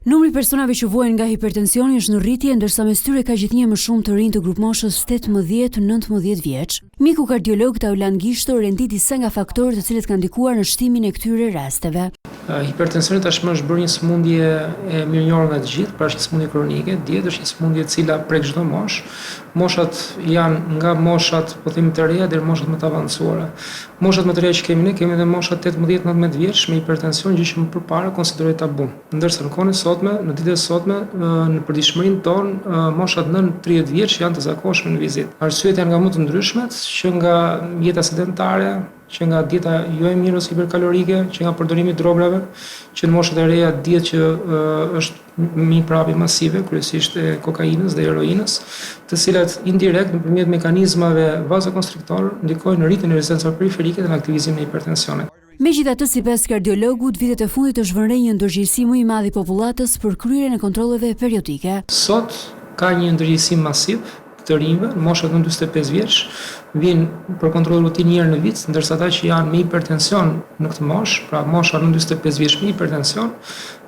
Numri personave që vuajnë nga hipertensioni është në rritje, ndërsa mes tyre ka gjithnjë më shumë të rinj të grupmoshës 18-19 vjeç. Mjeku kardiolog Taulan Gishto renditi sa nga faktorët të cilët kanë ndikuar në shtimin e këtyre rasteve. Hipertensioni tashmë është bërë një sëmundje e mirënjohur nga të gjithë, pra është një sëmundje kronike, dihet është një sëmundje e cila prek çdo moshë. Moshat janë nga moshat, po themi të reja deri moshat më të avancuara. Moshat më të reja që kemi edhe moshat 18-19 vjeç me hipertension, gjë që më përpara konsiderohej tabu. Ndërsa në kohën e sotme, në ditët e sotme, në përditshmërinë tonë, moshat nën 30 vjeç janë të zakonshme në vizitë. Arsyet janë nga më të ndryshmet, që nga jeta sedentare, që nga dieta jo e mirë ose hiperkalorike, që nga përdorimi i drogave, që në moshat e reja dihet që është mi prapi masive, kryesisht e kokainës dhe heroinës, të cilat indirekt nëpërmjet mekanizmave vazokonstriktor ndikojnë në rritjen e rezistencave periferike dhe në aktivizimin e hipertensionit. Megjithatë, sipas kardiologut, vitet e fundit është vënë re një ndërgjegjësi më i madh i popullatës për kryerjen e kontrolleve periodike. Sot ka një ndërgjegjësim masiv të rinjve, në moshat në 45 vjeç, vinë për kontroll rutinë një herë në vit, ndërsa ata që janë me hipertension në këtë moshë, pra mosha në 45 vjeç me hipertension,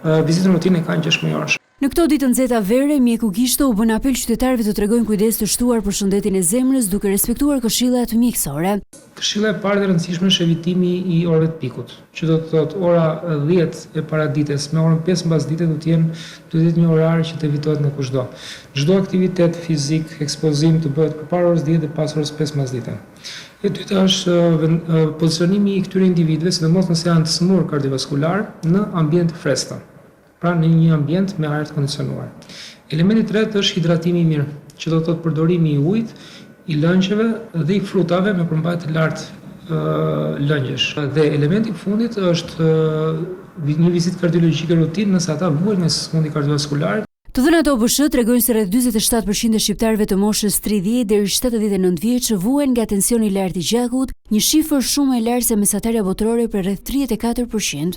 vizitën rutinë kanë 6 muajorësh. Në këto ditë nxehta vere, mjeku Gishto u bën apel qytetarëve të tregojnë kujdes të shtuar për shëndetin e zemrës duke respektuar këshillat mjekësore. Këshilla e parë dhe rëndësishme është evitimi i orëve të pikut, që do të thotë ora 10 e paradites me orën 5 mbasdite duhet të jetë një orar që të evitohet nga kushdo. Çdo aktivitet fizik, ekspozim të bëhet përpara orës 10 dhe pas orës 5 mbasdite. E dyta është pozicionimi i këtyre individëve, sidomos nëse janë të smur kardiovaskular, në ambient freskët. Pra në një ambient me ajër të kondicionuar. Elementi i tretë është hidratimi i mirë, që do të thotë përdorimi i ujit, i lëngjeve dhe i frutave me përmbajtje të lartë lëngjesh. Dhe elementi i fundit është një vizitë kardiologjike rutinë nëse ata vuajnë me sëmundje kardiovaskulare. Të dhënat OBSH tregojnë se rreth 47% e shqiptarëve të moshës 30 deri 79 vjeç vuajnë nga tensioni i lartë i gjakut, një shifër shumë e lartë se mesatarja botërore për rreth 34%.